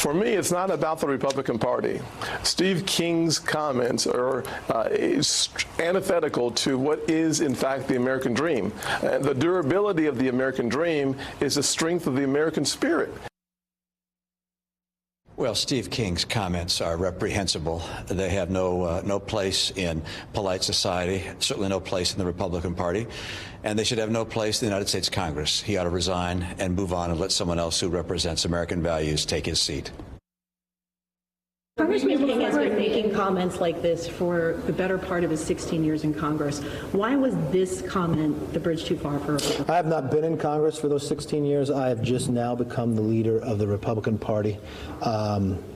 For me, it's not about the Republican Party. Steve King's comments are antithetical to what is, in fact, the American dream. The durability of the American dream is the strength of the American spirit. Well, Steve King's comments are reprehensible. They have no place in polite society, certainly no place in the Republican Party, and they should have no place in the United States Congress. He ought to resign and move on and let someone else who represents American values take his seat. Congressman King has been making comments like this for the better part of his 16 years in Congress. Why was this comment the bridge too far for him? I have not been in Congress for those 16 years. I have just now become the leader of the Republican Party.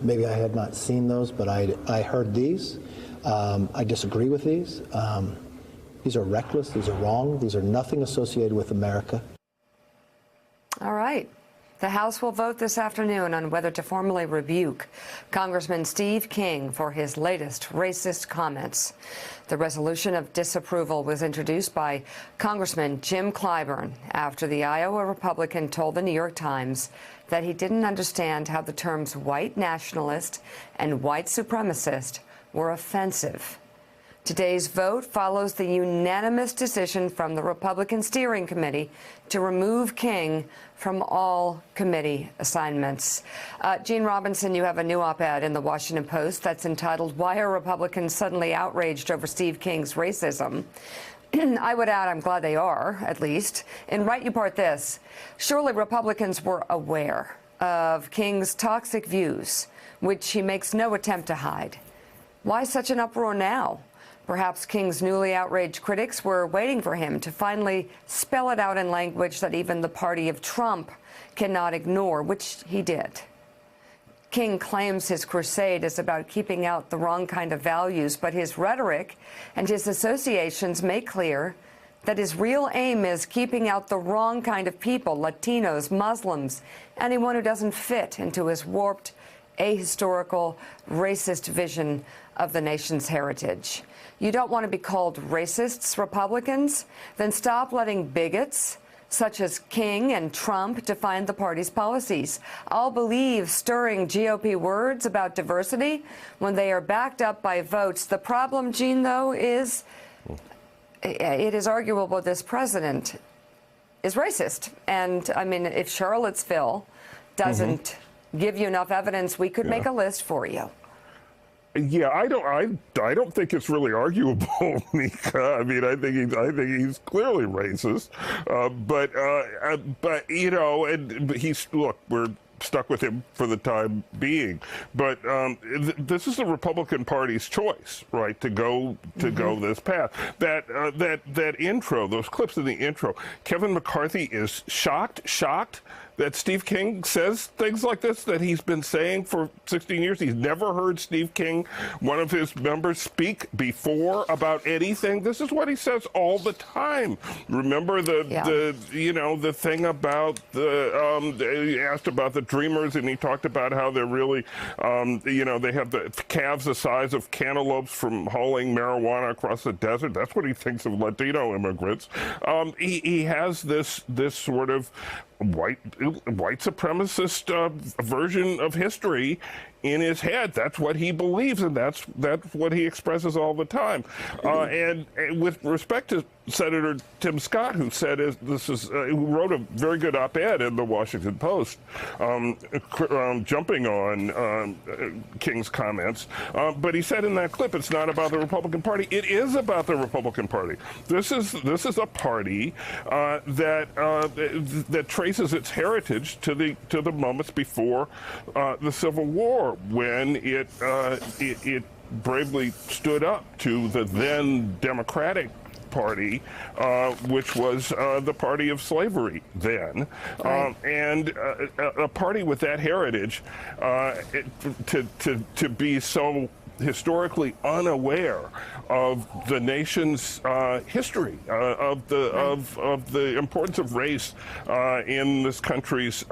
Maybe I had not seen those, but I heard these. I disagree with these. These are reckless. These are wrong. These are nothing associated with America. All right. The House will vote this afternoon on whether to formally rebuke Congressman Steve King for his latest racist comments. The resolution of disapproval was introduced by Congressman Jim Clyburn after the Iowa Republican told the New York Times that he didn't understand how the terms white nationalist and white supremacist were offensive. Today's vote follows the unanimous decision from the Republican Steering Committee to remove King from all committee assignments. Gene Robinson, you have a new op-ed in the Washington Post that's entitled, "Why Are Republicans Suddenly Outraged Over Steve King's Racism?" I would add, I'm glad they are, at least. And write you part this: surely Republicans were aware of King's toxic views, which he makes no attempt to hide. Why such an uproar now? Perhaps King's newly outraged critics were waiting for him to finally spell it out in language that even the party of Trump cannot ignore, which he did. King claims his crusade is about keeping out the wrong kind of values, but his rhetoric and his associations make clear that his real aim is keeping out the wrong kind of people, Latinos, Muslims, anyone who doesn't fit into his warped, ahistorical, racist vision of the nation's heritage. You don't want to be called racists, Republicans? Then stop letting bigots such as King and Trump define the party's policies. I'll believe stirring GOP words about diversity when they are backed up by votes. The problem, Gene, though, is it is arguable this president is racist. And, I mean, if Charlottesville doesn't give you enough evidence, we could make a list for you. Yeah, I don't think it's really arguable, Mika. I mean, I think he's clearly racist. But you know, and look, we're stuck with him for the time being. But this is the Republican Party's choice, right, to go this path. That intro, those clips in the intro, Kevin McCarthy is shocked that Steve King says things like this that he's been saying for 16 years. He's never heard Steve King, one of his members, speak before about anything. This is what he says all the time. Remember the thing about he asked about the Dreamers, and he talked about how they're really, they have the calves the size of cantaloupes from hauling marijuana across the desert. That's what he thinks of Latino immigrants. He has this sort of white supremacist version of history in his head. That's what he believes, and that's what he expresses all the time. And with respect to Senator Tim Scott, who said who wrote a very good op-ed in the Washington Post, jumping on King's comments, but he said in that clip, it's not about the Republican Party. It is about the Republican Party. This is a party that traces its heritage to the moments before the Civil War, when it bravely stood up to the then Democratic Party, which was the party of slavery then. Right. And a party with that heritage, to be so historically unaware of the nation's history, of the importance of race in this country's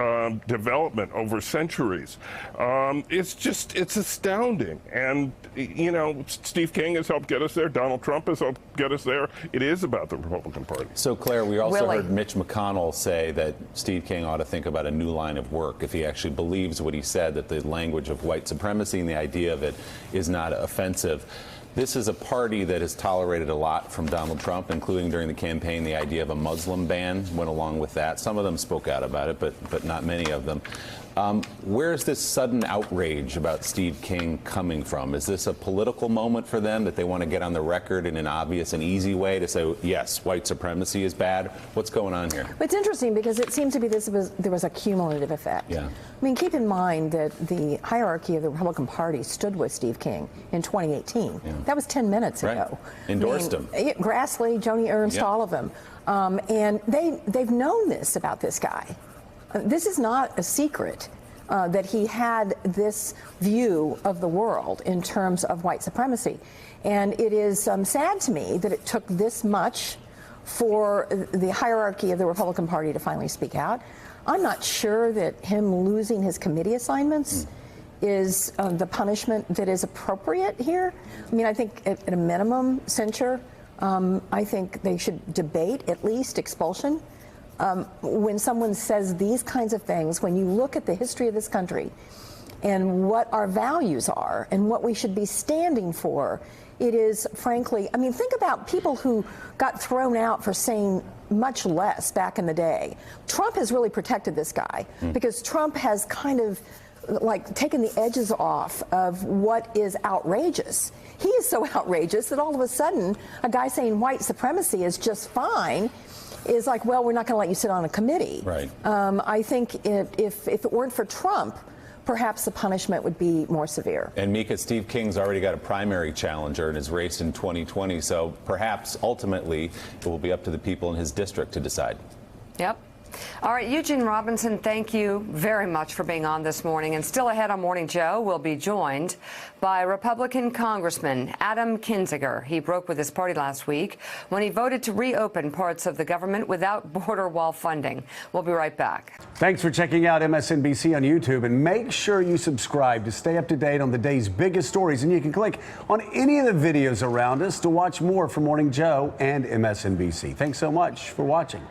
development over centuries. It's astounding. And, you know, Steve King has helped get us there. Donald Trump has helped get us there. It is about the Republican Party. So, Claire, we also Willie. heard Mitch McConnell say that Steve King ought to think about a new line of work if he actually believes what he said, that the language of white supremacy and the idea of it is not offensive. This is a party that has tolerated a lot from Donald Trump, including during the campaign. The idea of a Muslim ban went along with that. Some of them spoke out about it, but not many of them. Where is this sudden outrage about Steve King coming from? Is this a political moment for them that they want to get on the record in an obvious and easy way to say, yes, white supremacy is bad? What's going on here? It's interesting because it seems to be there was a cumulative effect. Yeah. I mean, keep in mind that the hierarchy of the Republican Party stood with Steve King in 2018. Yeah. That was 10 minutes Right. ago. Endorsed him. Grassley, Joni Ernst, Yeah. all of them. And they've known this about this guy. This is not a secret that he had this view of the world in terms of white supremacy. And it is sad to me that it took this much for the hierarchy of the Republican Party to finally speak out. I'm not sure that him losing his committee assignments is the punishment that is appropriate here. I mean, I think at a minimum, censure. I think they should debate at least expulsion. When someone says these kinds of things, when you look at the history of this country and what our values are and what we should be standing for, it is frankly, I mean, think about people who got thrown out for saying much less back in the day. Trump has really protected this guy because Trump has kind of like taken the edges off of what is outrageous. He is so outrageous that all of a sudden a guy saying white supremacy is just fine is like, well, we're not going to let you sit on a committee. Right. I think if it weren't for Trump, perhaps the punishment would be more severe. And Mika, Steve King's already got a primary challenger in his race in 2020, so perhaps ultimately it will be up to the people in his district to decide. Yep. All right, Eugene Robinson, thank you very much for being on this morning. And still ahead on Morning Joe, we'll be joined by Republican Congressman Adam Kinzinger. He broke with his party last week when he voted to reopen parts of the government without border wall funding. We'll be right back. Thanks for checking out MSNBC on YouTube, and make sure you subscribe to stay up to date on the day's biggest stories. And you can click on any of the videos around us to watch more from Morning Joe and MSNBC. Thanks so much for watching.